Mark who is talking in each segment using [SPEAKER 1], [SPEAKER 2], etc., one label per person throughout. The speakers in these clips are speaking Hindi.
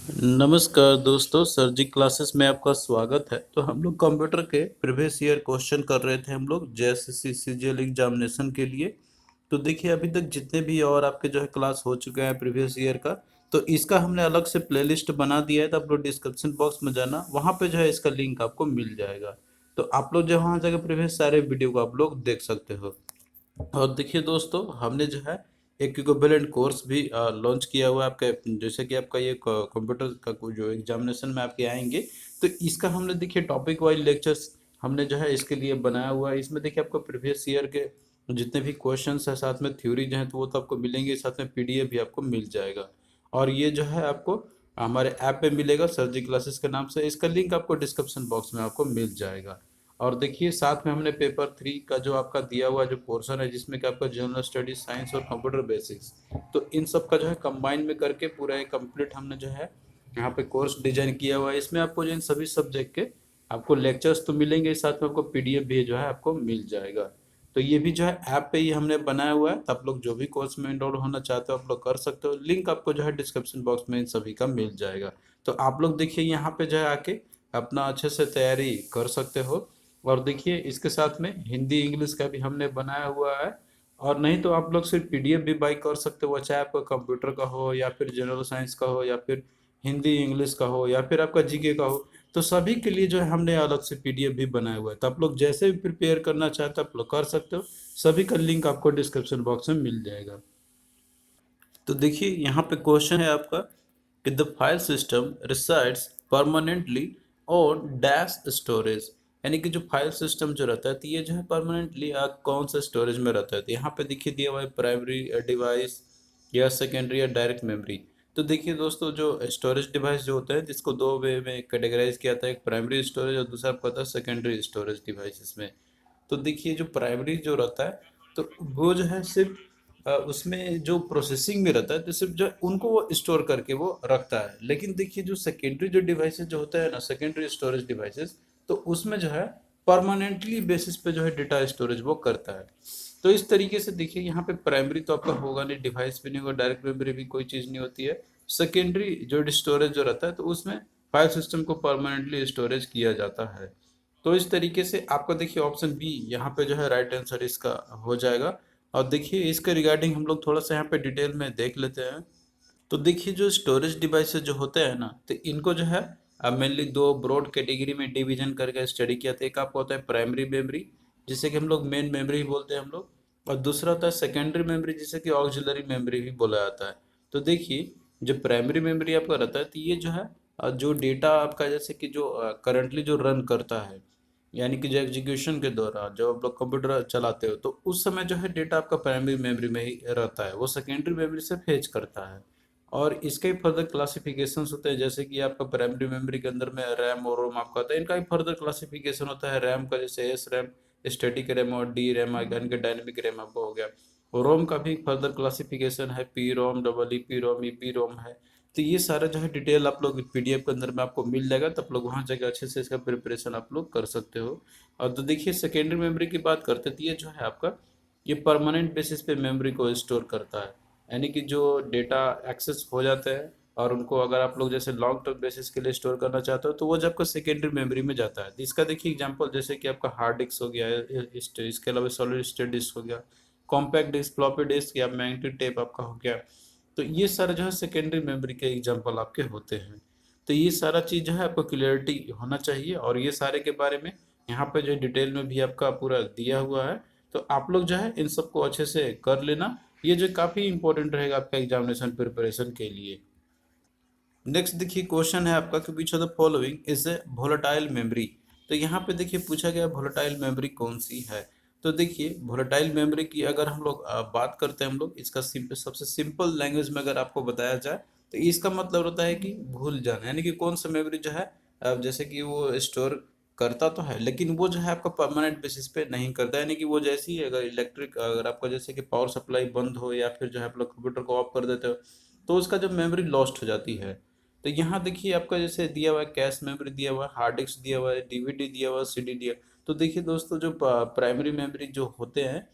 [SPEAKER 1] नमस्कार दोस्तों, सर जी क्लासेस में आपका स्वागत है। तो हम लोग कंप्यूटर के प्रीवियस ईयर क्वेश्चन कर रहे थे हम लोग जेएसएससी सीजीएल एग्जामिनेशन के लिए। तो देखिए अभी तक जितने भी और आपके जो है क्लास हो चुके हैं प्रीवियस ईयर का, तो इसका हमने अलग से प्लेलिस्ट बना दिया है। तो आप लोग डिस्क्रिप्शन बॉक्स में जाना, वहाँ पे जो है इसका लिंक आपको मिल जाएगा। तो आप लोग जो वहाँ जाकर प्रीवियस सारे वीडियो को आप लोग देख सकते हो। और देखिए दोस्तों, हमने जो है एक इक्विवेलेंट कोर्स भी लॉन्च किया हुआ है आपके, जैसे कि आपका ये कंप्यूटर का जो एग्जामिनेशन में आपके आएंगे, तो इसका हमने देखिए टॉपिक वाइज लेक्चर्स हमने जो है इसके लिए बनाया हुआ है। इसमें देखिए आपको प्रीवियस ईयर के जितने भी क्वेश्चंस है, साथ में थ्योरी जो है तो वो तो आपको मिलेंगे, साथ में पीडीएफ भी आपको मिल जाएगा। और ये जो है आपको हमारे ऐप पे मिलेगा, सर जी क्लासेस के नाम से। इसका लिंक आपको डिस्क्रिप्शन बॉक्स में आपको मिल जाएगा। और देखिए साथ में हमने पेपर 3 का जो आपका दिया हुआ जो पोर्शन है, जिसमें कि आपका जनरल स्टडीज, साइंस और कंप्यूटर बेसिक्स, तो इन सब का जो है कंबाइन में करके पूरा एक कंप्लीट हमने जो है यहाँ पे कोर्स डिजाइन किया हुआ है। इसमें आपको जो इन सभी सब्जेक्ट के आपको लेक्चर्स तो मिलेंगे, साथ में आपको पीडीएफ भी जो है आपको मिल जाएगा। तो ये भी जो है ऐप पे ही हमने बनाया हुआ है। तो आप लोग जो भी कोर्स में इनरोल होना चाहते हो आप लोग कर सकते हो। लिंक आपको जो है डिस्क्रिप्शन बॉक्स में इन सभी का मिल जाएगा। तो आप लोग देखिए यहाँ पे जो है आके अपना अच्छे से तैयारी कर सकते हो। और देखिए इसके साथ में हिंदी इंग्लिश का भी हमने बनाया हुआ है। और नहीं तो आप लोग सिर्फ पीडीएफ भी बाई कर सकते हो, चाहे आपका कंप्यूटर का हो या फिर जनरल साइंस का हो या फिर हिंदी इंग्लिश का हो या फिर आपका जीके का हो। तो सभी के लिए जो है हमने अलग से पीडीएफ भी बनाया हुआ है। तो आप लोग जैसे भी प्रिपेयर करना चाहते हो आप लोग कर सकते हो। सभी का लिंक आपको डिस्क्रिप्शन बॉक्स में मिल जाएगा। तो देखिए यहाँ पे क्वेश्चन है आपका कि the file system resides permanently on dash storage. यानी कि जो फाइल सिस्टम जो रहता है तो ये जो है परमानेंटली कौन सा स्टोरेज में रहता है। तो यहाँ पे देखिए दिया हुआ है प्राइमरी डिवाइस या सेकेंडरी या डायरेक्ट मेमोरी। तो देखिए दोस्तों, जो स्टोरेज डिवाइस जो होता है जिसको दो वे में कैटेगराइज किया था, एक प्राइमरी स्टोरेज और दूसरा आपका होता है सेकेंडरी स्टोरेज डिवाइस इसमें। तो देखिए जो प्राइमरी जो रहता है तो वो जो है सिर्फ उसमें जो प्रोसेसिंग में रहता है तो सिर्फ जो उनको वो स्टोर करके वो रखता है। लेकिन देखिए जो सेकेंडरी जो डिवाइसेस जो होता है ना, सेकेंडरी स्टोरेज डिवाइसेस, तो उसमें जो है परमानेंटली बेसिस पे जो है डेटा स्टोरेज वो करता है। तो इस तरीके से देखिए यहाँ पे प्राइमरी तो आपका होगा नहीं, डिवाइस भी नहीं होगा, डायरेक्ट मेमोरी भी कोई चीज़ नहीं होती है। सेकेंडरी जो स्टोरेज जो रहता है तो उसमें फाइल सिस्टम को परमानेंटली स्टोरेज किया जाता है। तो इस तरीके से आपका देखिए ऑप्शन बी यहाँ पे जो है राइट आंसर इसका हो जाएगा। और देखिए इसके रिगार्डिंग हम लोग थोड़ा सा यहाँ पे डिटेल में देख लेते हैं। तो देखिए जो स्टोरेज डिवाइसेस जो होते हैं ना, तो इनको जो है मेनली दो ब्रॉड कैटेगरी में डिवीजन करके स्टडी किया था। एक आपका होता है प्राइमरी मेमोरी, जिसे कि हम लोग मेन मेमोरी बोलते हैं हम लोग। और दूसरा होता है सेकेंडरी मेमोरी, जिसे कि ऑक्सिलरी मेमोरी भी बोला जाता है। तो देखिए जो प्राइमरी मेमोरी आपका रहता है तो ये जो है जो डेटा आपका जैसे कि जो करंटली जो रन करता है, यानी कि जो एग्जीक्यूशन के दौरान जब आप लोग कंप्यूटर चलाते हो तो उस समय जो है डेटा आपका प्राइमरी मेमोरी में ही रहता है, वो सेकेंडरी मेमोरी से फेच करता है। और इसके फर्दर क्लासिफिकेशंस होते हैं, जैसे कि आपका प्राइमरी मेमोरी के अंदर में रैम और रोम आपका होता है। इनका भी फर्दर क्लासिफिकेशन होता है। रैम का जैसे एस रैम, स्टैटिक रैम और डी रैम, यानी कि डायनेमिक रैम आपका हो गया। और रोम का भी फर्दर क्लासिफिकेशन है, P ROM, double E P ROM, E P ROM है। तो ये सारा जो है डिटेल आप लोग पीडीएफ के अंदर में आपको मिल जाएगा। तो आप लोग वहाँ जाकर अच्छे से इसका प्रिपरेशन आप लोग कर सकते हो। और तो देखिए सेकेंडरी मेमोरी की बात करते हैं तो ये जो है आपका ये परमानेंट बेसिस पे मेमोरी को स्टोर करता है। यानी कि जो डेटा एक्सेस हो जाता है और उनको अगर आप लोग जैसे लॉन्ग टर्म बेसिस के लिए स्टोर करना चाहते हो तो वो जब आपका सेकेंडरी मेमोरी में जाता है। तो इसका देखिए एग्जांपल जैसे कि आपका हार्ड डिस्क हो गया, इसके अलावा सॉलिड स्टेट डिस्क हो गया, कॉम्पैक्ट डिस्क, फ्लॉपी डिस्क या मैग्नेटिक टेप आपका हो गया। तो ये सारे जो है सेकेंडरी मेमोरी के एग्जांपल आपके होते हैं। तो ये सारा चीज़ जो है आपको क्लियरिटी होना चाहिए। और ये सारे के बारे में यहाँ पे जो डिटेल में भी आपका पूरा दिया हुआ है। तो आप लोग जो है इन सबको अच्छे से कर लेना। ये जो काफ़ी इंपॉर्टेंट रहेगा आपका एग्जामिनेशन प्रिपरेशन के लिए। नेक्स्ट देखिए क्वेश्चन है आपका कि which of the following is a volatile memory. तो यहाँ पे देखिए पूछा गया वोलेटाइल मेमोरी कौन सी है। तो देखिए वोलेटाइल मेमोरी की अगर हम लोग बात करते हैं हम लोग इसका सबसे सिंपल लैंग्वेज में अगर आपको बताया जाए तो इसका मतलब होता है कि भूल जाना। यानी कि कौन सा मेमोरी जो है जैसे कि वो स्टोर करता तो है लेकिन वो जो है आपका परमानेंट बेसिस पे नहीं करता। यानी कि वो जैसे ही अगर इलेक्ट्रिक अगर आपका जैसे कि पावर सप्लाई बंद हो या फिर जो है आप लोग कंप्यूटर को ऑफ कर देते हो तो उसका जब मेमोरी लॉस्ट हो जाती है। तो यहाँ देखिए आपका जैसे दिया हुआ है कैश मेमोरी दिया हुआ है, हार्ड डिस्क दिया हुआ है, डीवीडी दिया हुआ है, सीडी दिया। तो देखिए दोस्तों जो प्राइमरी मेमोरी जो होते हैं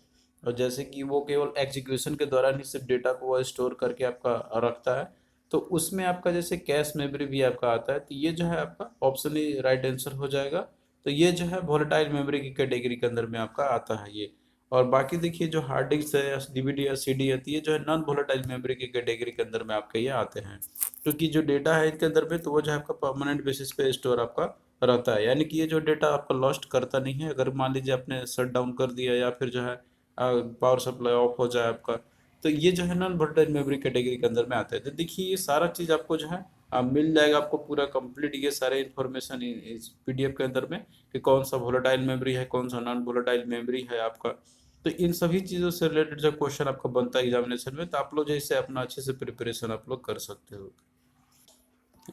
[SPEAKER 1] और जैसे कि वो केवल एग्जीक्यूशन के दौरान ही सिर्फ डेटा को वो स्टोर करके आपका रखता है। तो उसमें आपका जैसे कैश मेमोरी भी आपका आता है, तो ये जो है आपका ऑप्शन ही राइट आंसर हो जाएगा। तो ये जो है वोलेटाइल मेमोरी की कैटेगरी के अंदर में आपका आता है ये। और बाकी देखिए जो हार्ड डिस्क है या डीवीडी या सीडी है, तो ये जो है नॉन वोलेटाइल मेमोरी की कैटेगरी के अंदर में आपके ये आते हैं, क्योंकि जो डेटा है इनके अंदर में तो वो जो है आपका परमानेंट बेसिस पे स्टोर आपका रहता है, यानी कि ये जो डेटा आपका लॉस्ट करता नहीं है। अगर मान लीजिए आपने शट डाउन कर दिया या फिर जो है पावर सप्लाई ऑफ हो जाए आपका, तो ये जो है नॉन वोलेटाइल मेमोरी कैटेगरी के अंदर में आता है। तो देखिए ये सारा चीज़ आपको जो है मिल जाएगा आपको पूरा कंप्लीट, ये सारे इन्फॉर्मेशन इस पीडीएफ के अंदर में, कि कौन सा वोलेटाइल मेमोरी है, कौन सा नॉन वोलेटाइल मेमोरी है आपका। तो इन सभी चीज़ों से रिलेटेड जब क्वेश्चन आपका बनता है एग्जामिनेशन में, तो आप लोग जैसे अपना अच्छे से प्रिपरेशन आप लोग कर सकते हो।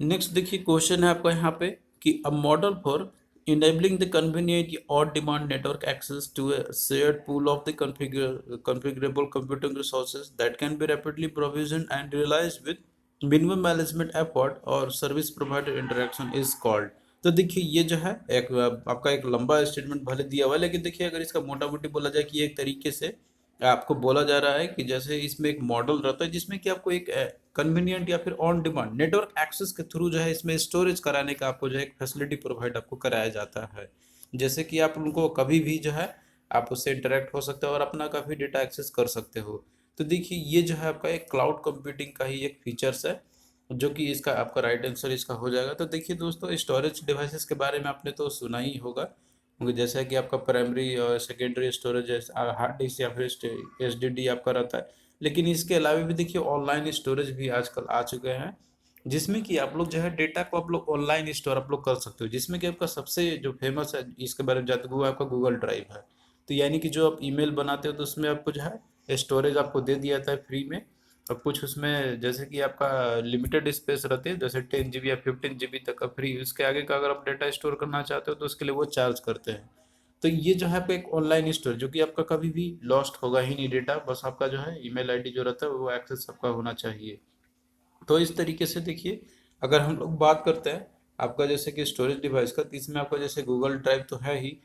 [SPEAKER 1] नेक्स्ट देखिए क्वेश्चन है आपका यहाँ पे कि a model for enabling the convenient or demand network access to a shared pool of the configurable computing resources that can be rapidly provisioned and realized with minimum management effort or service provider interaction is called। तो देखिए ये जो है एक आपका एक लंबा स्टेटमेंट भले दिया हुआ है, लेकिन देखिए अगर इसका मोटा मोटी बोला जाए कि एक तरीके से आपको बोला जा रहा है कि जैसे इसमें एक मॉडल रहता है जिसमें कि आपको एक कन्वीनियंट या फिर ऑन डिमांड नेटवर्क एक्सेस के थ्रू जो है इसमें स्टोरेज कराने का आपको जो है एक फैसिलिटी प्रोवाइड आपको कराया जाता है। जैसे कि आप उनको कभी भी जो है आप उससे इंटरेक्ट हो सकते हो और अपना काफ़ी डेटा एक्सेस कर सकते हो। तो देखिए ये जो है आपका एक क्लाउड कंप्यूटिंग का ही एक फीचर्स है, जो कि इसका आपका राइट आंसर इसका हो जाएगा। तो देखिए दोस्तों स्टोरेज डिवाइसेस के बारे में आपने तो सुना ही होगा, क्योंकि जैसा कि आपका प्राइमरी और सेकेंडरी स्टोरेज हार्ड डिस्क या फिर एसडीडी आपका रहता है, लेकिन इसके अलावा भी देखिए ऑनलाइन स्टोरेज भी आजकल आ चुके हैं, जिसमें कि आप लोग जो है डेटा को आप लोग ऑनलाइन स्टोर आप लोग कर सकते हो। जिसमें कि आपका सबसे जो फेमस है इसके बारे में जानते हो वो आपका गूगल ड्राइव है। तो यानी कि जो आप ईमेल बनाते हो तो उसमें आपको जो है स्टोरेज आपको दे दिया जाता है फ्री में। और कुछ उसमें जैसे कि आपका लिमिटेड स्पेस रहती है, जैसे 10 GB या 15 GB तक का फ्री, उसके आगे का अगर आप डेटा स्टोर करना चाहते हो तो उसके लिए वो चार्ज करते हैं। तो ये जो है आपका एक ऑनलाइन स्टोर, जो कि आपका कभी भी लॉस्ट होगा ही नहीं डेटा, बस आपका जो है ईमेल आईडी जो रहता है वो एक्सेस आपका होना चाहिए। तो इस तरीके से देखिए अगर हम लोग बात करते हैं आपका जैसे कि स्टोरेज डिवाइस का, तो इसमें आपका जैसे गूगल ड्राइव तो है ही,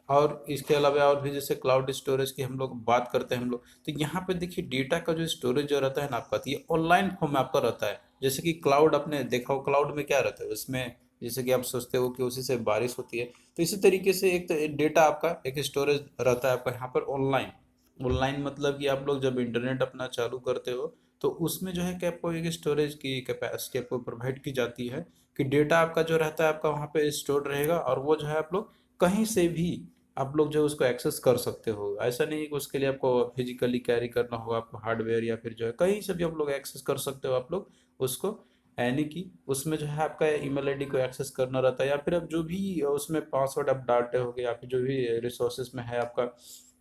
[SPEAKER 1] और इसके अलावा और भी जैसे क्लाउड स्टोरेज की हम लोग बात करते हैं हम लोग, तो यहाँ पे देखिए डेटा का जो स्टोरेज जो रहता है ना आपका, तो ये ऑनलाइन फॉर्म में आपका रहता है। जैसे कि क्लाउड आपने देखा हो, क्लाउड में क्या रहता है उसमें, जैसे कि आप सोचते हो कि उसी से बारिश होती है, तो इसी तरीके से एक डेटा आपका एक स्टोरेज रहता है आपका यहाँ पर ऑनलाइन। ऑनलाइन मतलब कि आप लोग जब इंटरनेट अपना चालू करते हो तो उसमें जो है कि आपको एक स्टोरेज की कैपेसिटी आपको प्रोवाइड की जाती है, कि डेटा आपका जो रहता है आपका वहाँ पे स्टोर रहेगा, और वो जो है आप लोग कहीं से भी आप लोग जो है उसको एक्सेस कर सकते हो। ऐसा नहीं है कि उसके लिए आपको फिजिकली कैरी करना होगा आपको हार्डवेयर, या फिर जो है कहीं से भी आप लोग एक्सेस कर सकते हो आप लोग उसको। यानी कि उसमें जो है आपका ईमेल आईडी को एक्सेस करना रहता है, या फिर आप जो भी उसमें पासवर्ड आप डालते होगे या फिर जो भी रिसोर्सेज में है आपका,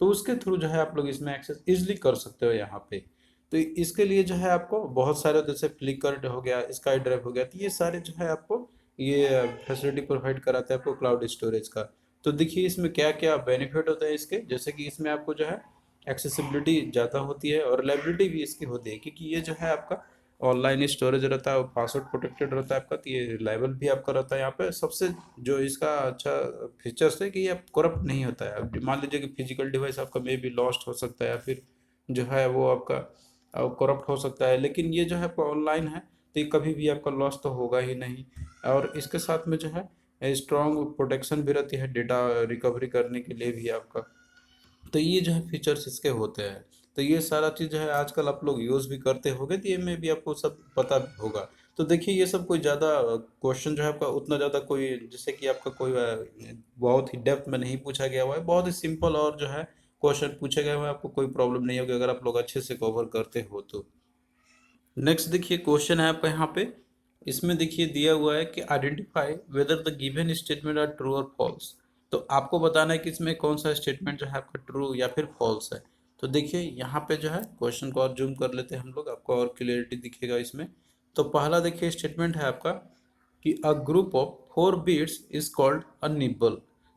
[SPEAKER 1] तो उसके थ्रू जो है आप लोग इसमें एक्सेस इजिली कर सकते हो यहाँ पे। तो इसके लिए जो है आपको बहुत सारे जैसे फ्लिकर हो गया, स्काई ड्राइव हो गया, तो ये सारे जो है आपको ये फैसिलिटी प्रोवाइड कराते हैं आपको क्लाउड स्टोरेज का। तो देखिए इसमें क्या क्या बेनिफिट होता है इसके, जैसे कि इसमें आपको जो है एक्सेसिबिलिटी ज़्यादा होती है और रिलायबिलिटी भी इसकी होती है, क्योंकि ये जो है आपका ऑनलाइन स्टोरेज रहता है, पासवर्ड प्रोटेक्टेड रहता है आपका, तो ये रिलायबल भी आपका रहता है। यहाँ पे सबसे जो इसका अच्छा फीचर्स है कि ये करप्ट नहीं होता है। अब मान लीजिए कि फिजिकल डिवाइस आपका मे बी लॉस्ट हो सकता है, या फिर जो है वो आपका करप्ट हो सकता है, लेकिन ये जो है आपका ऑनलाइन है तो ये कभी भी आपका लॉस तो होगा ही नहीं। और इसके साथ में जो है स्ट्रॉन्ग प्रोटेक्शन भी रहती है डेटा रिकवरी करने के लिए भी आपका। तो ये जो है फीचर्स इसके होते हैं। तो ये सारा चीज़ जो है आजकल आप लोग यूज़ भी करते होगे, तो ये में भी आपको सब पता होगा। तो देखिए ये सब कोई ज़्यादा क्वेश्चन जो है आपका उतना ज़्यादा कोई जैसे कि आपका कोई बहुत ही डेप्थ में नहीं पूछा गया हुआ है, बहुत ही सिंपल और जो है क्वेश्चन पूछे गए हुए हैं, आपको कोई प्रॉब्लम नहीं होगी अगर आप लोग अच्छे से कवर करते हो तो। नेक्स्ट देखिए क्वेश्चन है आपका यहाँ पे, इसमें देखिए दिया हुआ है कि identify whether the given statement are true और फॉल्स। तो आपको बताना है कि इसमें कौन सा स्टेटमेंट जो है आपका ट्रू या फिर फॉल्स है। तो देखिए यहाँ पे जो है क्वेश्चन को और जूम कर लेते हैं हम लोग, आपको और क्लियरिटी दिखेगा इसमें। तो पहला देखिए स्टेटमेंट है आपका कि a group of 4 bits is called a nibble.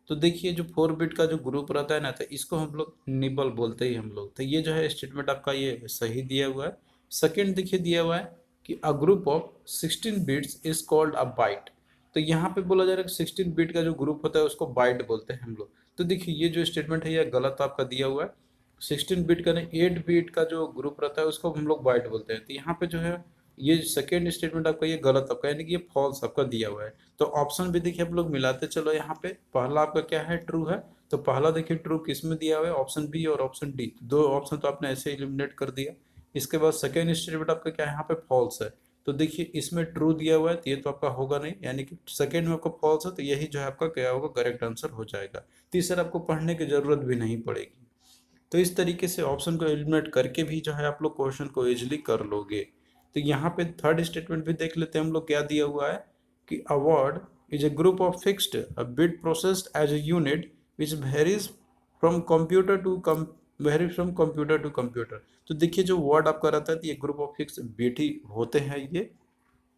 [SPEAKER 1] तो देखिए जो 4 बिट का जो ग्रुप रहता है ना, तो इसको हम लोग निबल बोलते ही हम लोग। तो ये जो है स्टेटमेंट आपका ये सही दिया हुआ है। सेकंड देखिए दिया हुआ है कि a group of 16 bits is called a byte. तो यहाँ पे बोला जा रहा है कि 16 बिट का जो ग्रुप होता है उसको बाइट बोलते हैं हम लोग। तो देखिए ये जो स्टेटमेंट है ये गलत आपका दिया हुआ है। 16 बिट का नहीं, 8 बिट का जो ग्रुप रहता है उसको हम लोग बाइट बोलते हैं। तो यहाँ पे जो है ये सेकेंड स्टेटमेंट आपका ये गलत आपका, यानी कि ये फॉल्स आपका दिया हुआ है। तो ऑप्शन भी देखिए आप लोग मिलाते चलो, यहाँ पे पहला आपका क्या है, ट्रू है। तो पहला देखिए ट्रू किस में दिया हुआ है, ऑप्शन बी और ऑप्शन डी, दो ऑप्शन तो आपने ऐसे एलिमिनेट कर दिया। इसके बाद सेकेंड स्टेटमेंट आपका क्या है, यहाँ पे फॉल्स है। तो देखिए इसमें ट्रू दिया हुआ है तो ये तो आपका होगा नहीं, यानी कि सेकेंड में आपका फॉल्स है, तो यही जो है आपका क्या होगा, करेक्ट आंसर हो जाएगा। तीसरा आपको पढ़ने की जरूरत भी नहीं पड़ेगी। तो इस तरीके से ऑप्शन को एलिमिनेट करके भी जो है आप लोग क्वेश्चन को इजिली कर लोगे। तो यहाँ पे थर्ड स्टेटमेंट भी देख लेते हैं हम लोग, क्या दिया हुआ है कि a word is a group of fixed a bit processed as a unit which varies from computer to computer. तो देखिए जो वर्ड आपका रहता है, तो ये ग्रुप ऑफ फिक्स बिट ही होते हैं ये,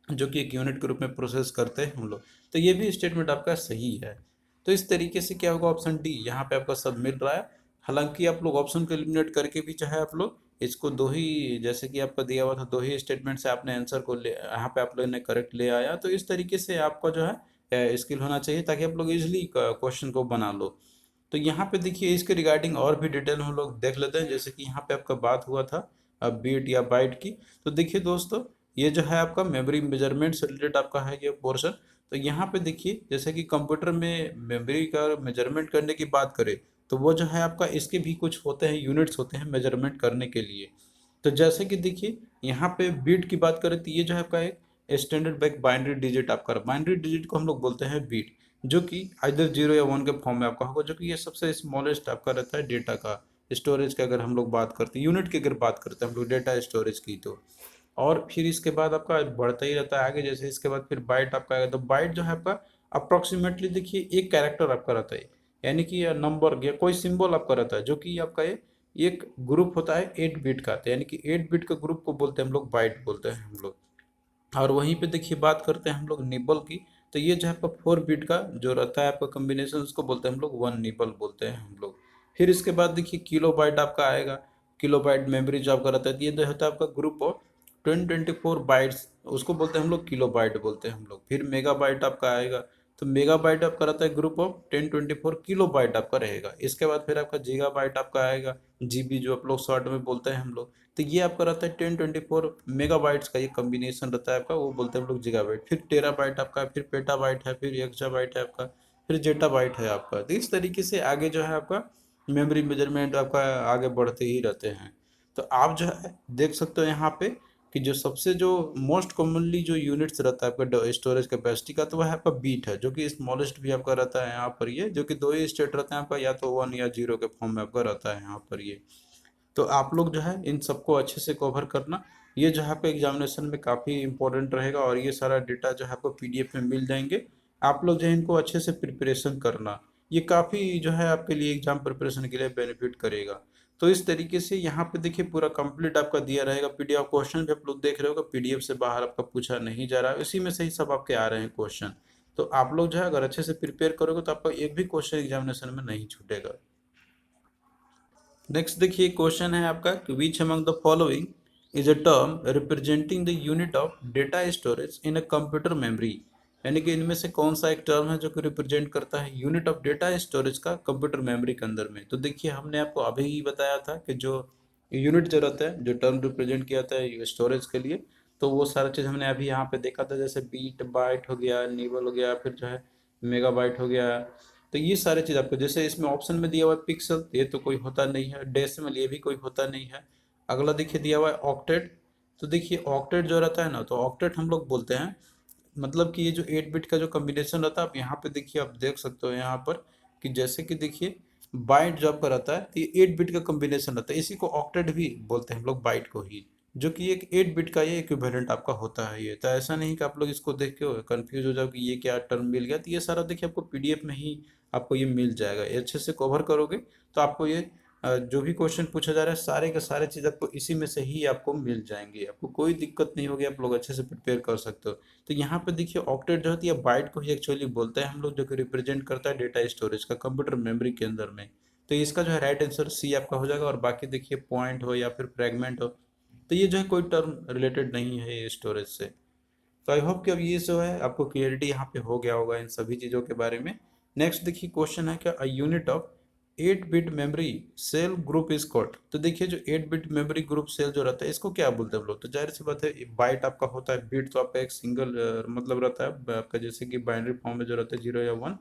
[SPEAKER 1] जो कि एक यूनिट के रूप में प्रोसेस करते हैं हम लोग। तो ये भी स्टेटमेंट आपका सही है। तो इस तरीके से क्या होगा, ऑप्शन डी यहाँ पे आपका सब मिल रहा है। हालांकि आप लोग ऑप्शन को एलिमिनेट करके भी चाहे आप लोग इसको दो ही, जैसे कि आपका दिया हुआ था, दो ही स्टेटमेंट से आपने आंसर को ले, यहाँ पे आप लोगों ने करेक्ट ले आया। तो इस तरीके से आपका जो है स्किल होना चाहिए, ताकि आप लोग इजिली क्वेश्चन को बना लो। तो यहाँ पे देखिए इसके रिगार्डिंग और भी डिटेल हम लोग देख लेते हैं, जैसे कि यहाँ पे आपका बात हुआ था बीट या बाइट की। तो देखिए दोस्तों, ये जो है आपका मेमोरी मेजरमेंट से रिलेटेड आपका है ये पोर्शन। तो यहाँ पे देखिए जैसे कि कंप्यूटर में मेमोरी का मेजरमेंट करने की बात करें, तो वो जो है आपका इसके भी कुछ होते हैं, यूनिट्स होते हैं मेजरमेंट करने के लिए। तो जैसे कि देखिए यहाँ पे बीट की बात करें, तो ये जो है आपका एक स्टैंडर्ड बैक बाइनरी डिजिट आपका, बाइनरी डिजिट को हम लोग बोलते हैं बीट, जो कि आइदर 0 या 1 के फॉर्म में आपका होगा, जो कि ये सबसे स्मॉलेस्ट आपका रहता है डेटा का स्टोरेज का। अगर हम लोग बात करते हैं यूनिट की, अगर बात करते हैं हम लोग डेटा स्टोरेज की, तो और फिर इसके बाद आपका बढ़ता ही रहता है आगे। जैसे इसके बाद फिर बाइट आपका आएगा, तो बाइट जो है आपका अप्रोक्सीमेटली देखिए एक कैरेक्टर आपका रहता है, यानी कि नंबर या कोई सिंबल आपका रहता है, जो कि आपका ये एक ग्रुप होता है 8 बिट का। तो यानी कि 8 बिट का ग्रुप को बोलते हैं हम लोग बाइट बोलते हैं हम लोग। और वहीं पे देखिए बात करते हैं हम लोग निबल की, तो ये जो है आपका 4 बिट का जो रहता है आपका कॉम्बिनेशन, उसको बोलते हैं हम लोग 1 निबल बोलते हैं हम लोग। फिर इसके बाद देखिए किलो बाइट आपका आएगा। किलो बाइट मेमोरी जो आपका रहता है, तो ये जो होता है आपका ग्रुप ऑफ 1024 बाइट्स, उसको बोलते हैं हम लोग किलो बाइट बोलते हैं हम लोग। फिर मेगा बाइट आपका आएगा, तो मेगा बाइट आपका रहता है ग्रुप ऑफ 1024 किलो बाइट आपका रहेगा। इसके बाद फिर आपका जीगा बाइट आपका आएगा, जीबी जो आप लोग शॉर्ट में बोलते हैं हम लोग। तो ये आपका रहता है 1024 मेगाबाइट्स का ये कॉम्बिनेशन रहता है आपका, वो बोलते हैं हम लोग जीगाबाइट। फिर टेराबाइट आपका है, फिर पेटाबाइट है, फिर एक्साबाइट है आपका, फिर जेटाबाइट है आपका। तो इस तरीके से आगे जो है आपका मेमोरी मेजरमेंट आपका आगे बढ़ते ही रहते हैं। तो आप जो है देख सकते हो यहाँ पे कि जो सबसे जो मोस्ट कॉमनली जो यूनिट्स रहता है आपका स्टोरेज कैपेसिटी का, तो वह आपका बीट है, जो कि स्मॉलेस्ट भी आपका रहता है यहाँ पर ये, जो कि दो ही स्टेट रहते हैं आपका, या तो 1 या 0 के फॉर्म में आपका रहता है यहाँ पर ये। तो आप लोग जो है इन सबको अच्छे से कवर करना, ये जो है आपको एग्जामिनेशन में काफ़ी इंपॉर्टेंट रहेगा, और ये सारा डेटा जो है आपको पीडीएफ में मिल जाएंगे। आप लोग जो है इनको अच्छे से प्रिपरेशन करना, ये काफ़ी जो है आपके लिए एग्जाम प्रिपरेशन के लिए बेनिफिट करेगा। तो इस तरीके से यहाँ पे देखिए पूरा कंप्लीट आपका दिया रहेगा पीडीएफ। क्वेश्चन भी आप लोग देख रहे हो, पीडीएफ से बाहर आपका पूछा नहीं जा रहा है, इसी में से ही सब आपके आ रहे हैं क्वेश्चन। तो आप लोग जो है अगर अच्छे से प्रिपेयर करोगे, तो आपका एक भी क्वेश्चन एग्जामिनेशन में नहीं छूटेगा। नेक्स्ट देखिए क्वेश्चन है आपका कि which among the following is a term representing the unit of data storage in a computer memory. यानी कि इनमें से कौन सा एक टर्म है जो कि रिप्रेजेंट करता है यूनिट ऑफ डेटा स्टोरेज का कंप्यूटर मेमोरी के अंदर में। तो देखिए हमने आपको अभी ही बताया था कि जो यूनिट जो रहता है, जो टर्म रिप्रेजेंट किया जाता है स्टोरेज के लिए, तो वो सारा चीज़ हमने अभी यहाँ पे देखा था। जैसे बीट बाइट हो गया, निबल हो गया, फिर जो है मेगाबाइट हो गया। तो ये सारे चीज़ आपको, जैसे इसमें ऑप्शन में दिया हुआ है पिक्सल, ये तो कोई होता नहीं है। डेसिमल ये भी कोई होता नहीं है। अगला देखिए दिया हुआ है ऑक्टेट। तो देखिए ऑक्टेट जो रहता है ना, तो ऑक्टेट हम लोग बोलते हैं, मतलब कि ये जो 8 बिट का जो कॉम्बिनेशन रहता है, आप यहाँ पे देखिए, आप देख सकते हो यहाँ पर कि जैसे कि देखिए बाइट जो आपका रहता है, तो ये 8 बिट का कॉम्बिनेशन रहता है, इसी को ऑक्टेट भी बोलते हैं हम लोग, बाइट को ही, जो कि एक 8 बिट का ये इक्विवेलेंट आपका होता है ये। तो ऐसा नहीं कि आप लोग इसको देख के कंफ्यूज हो जाओ कि ये क्या टर्म मिल गया। तो ये सारा देखिए आपको पीडीएफ में ही आपको ये मिल जाएगा। ये अच्छे से कवर करोगे तो आपको ये जो भी क्वेश्चन पूछा जा रहा है, सारे के सारे चीज़ आपको इसी में से ही आपको मिल जाएंगे, आपको कोई दिक्कत नहीं होगी, आप लोग अच्छे से प्रिपेयर कर सकते हो। तो यहाँ पे देखिए ऑक्टेट जो होती है बाइट को ही एक्चुअली बोलते हैं हम लोग, जो कि रिप्रेजेंट करता है डेटा स्टोरेज का कंप्यूटर मेमोरी के अंदर में। तो इसका जो है राइट आंसर सी आपका हो जाएगा। और बाकी देखिए पॉइंट हो या फिर फ्रेगमेंट हो, तो ये जो है कोई टर्म रिलेटेड नहीं है ये स्टोरेज से। तो आई होप कि अब ये जो है आपको क्लियरिटी यहाँ पे हो गया होगा इन सभी चीज़ों के बारे में। नेक्स्ट देखिए क्वेश्चन है क्या, a unit of 8 bit memory cell group is called. तो देखिए जो 8 बिट मेमोरी ग्रुप सेल जो रहता है इसको क्या बोलते हैं हम लोग। तो जाहिर सी बात है बाइट आपका होता है, बिट तो आपका एक सिंगल मतलब रहता है आपका, जैसे कि बाइनरी फॉर्म में जो रहता है 0 या 1,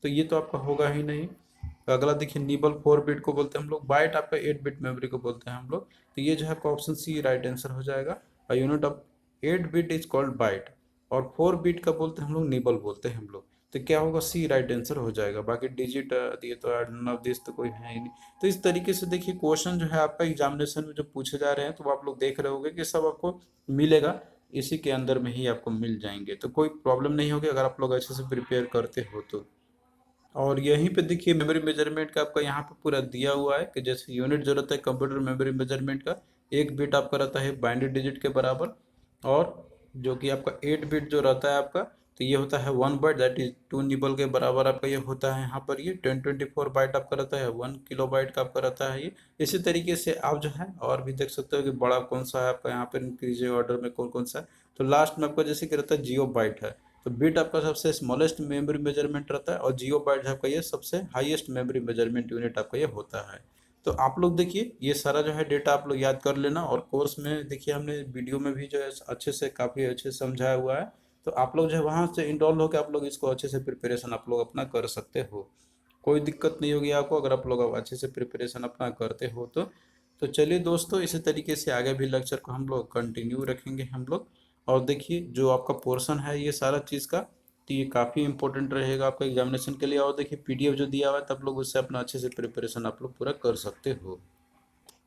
[SPEAKER 1] तो ये तो आपका होगा ही नहीं। तो अगला देखिए निबल 4 बिट को बोलते हैं हम लोग, बाइट आपका 8 बिट मेमोरी को बोलते हैं हम लोग। तो ये जो है आपका ऑप्शन सी राइट आंसर हो जाएगा। और unit of 8 bit is called byte, और 4 बिट का बोलते हैं हम लोग निबल बोलते हैं हम लोग। तो क्या होगा, सी राइट आंसर हो जाएगा। बाकी डिजिट दिए तो नन ऑफ दिस तो कोई है ही नहीं। तो इस तरीके से देखिए क्वेश्चन जो है आपका एग्जामिनेशन में जो पूछे जा रहे हैं तो वो आप लोग देख रहे होंगे कि सब आपको मिलेगा, इसी के अंदर में ही आपको मिल जाएंगे, तो कोई प्रॉब्लम नहीं होगी अगर आप लोग अच्छे से प्रिपेयर करते हो तो। और यहीं पे देखिए मेमोरी मेजरमेंट का आपका यहाँ पे पूरा दिया हुआ है कि जैसे यूनिट जो रहता है कंप्यूटर मेमोरी मेजरमेंट का, एक बिट आपका रहता है बाइनरी डिजिट के बराबर, और जो कि आपका 8 बिट जो रहता है आपका, तो ये होता है 1 बाइट, दैट इज 2 निबल के बराबर आपका ये होता है यहाँ पर। ये 1024 बाइट आपका रहता है, 1 किलोबाइट का आपका रहता है ये। इसी तरीके से आप जो है और भी देख सकते हो कि बड़ा कौन सा है आपका यहाँ पर, इंक्रीज ऑर्डर में कौन कौन सा है। तो लास्ट में आपका जैसे कि रहता है जियो बाइट है। तो बिट आपका सबसे स्मॉलेस्ट मेमोरी मेजरमेंट रहता है, और जियो बाइट आपका ये सबसे हाईएस्ट मेमोरी मेजरमेंट यूनिट आपका ये होता है। तो आप लोग देखिए ये सारा जो है डेटा आप लोग याद कर लेना, और कोर्स में देखिए हमने वीडियो में भी जो है अच्छे से काफ़ी अच्छे से समझाया हुआ है। तो आप लोग जो है वहाँ से इनरोल होकर आप लोग इसको अच्छे से प्रिपरेशन आप लोग अपना कर सकते हो। कोई दिक्कत नहीं होगी आपको अगर आप लोग अच्छे से प्रिपरेशन अपना करते हो तो चलिए दोस्तों, इसी तरीके से आगे भी लेक्चर को हम लोग कंटिन्यू रखेंगे हम लोग। और देखिए जो आपका पोर्शन है ये सारा चीज़ का, तो ये काफ़ी इंपॉर्टेंट रहेगा आपका एग्जामिनेशन के लिए। और देखिए पीडीएफ जो दिया हुआ है तब लोग उससे अपना अच्छे से प्रिपरेशन आप लोग पूरा कर सकते हो।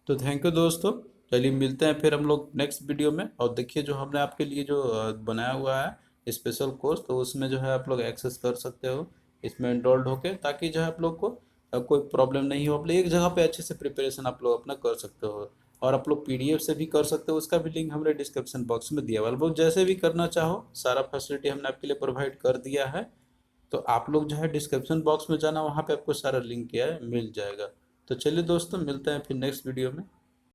[SPEAKER 1] तो थैंक यू दोस्तों, चलिए मिलते हैं फिर हम लोग नेक्स्ट वीडियो में। और देखिए जो हमने आपके लिए जो बनाया हुआ है स्पेशल कोर्स, तो उसमें जो है आप लोग एक्सेस कर सकते हो इसमें एनरोल्ड होके, ताकि जो है आप लोग को कोई प्रॉब्लम नहीं हो, आप लोग एक जगह पे अच्छे से प्रिपरेशन आप लोग अपना कर सकते हो। और आप लोग पीडीएफ से भी कर सकते हो, उसका भी लिंक हमने डिस्क्रिप्शन बॉक्स में दिया हुआ है। आप लोग जैसे भी करना चाहो सारा फैसिलिटी हमने आपके लिए प्रोवाइड कर दिया है। तो आप लोग जो है डिस्क्रिप्शन बॉक्स में जाना, वहाँ पे आपको सारा लिंक किया है मिल जाएगा। तो चलिए दोस्तों मिलते हैं फिर नेक्स्ट वीडियो में।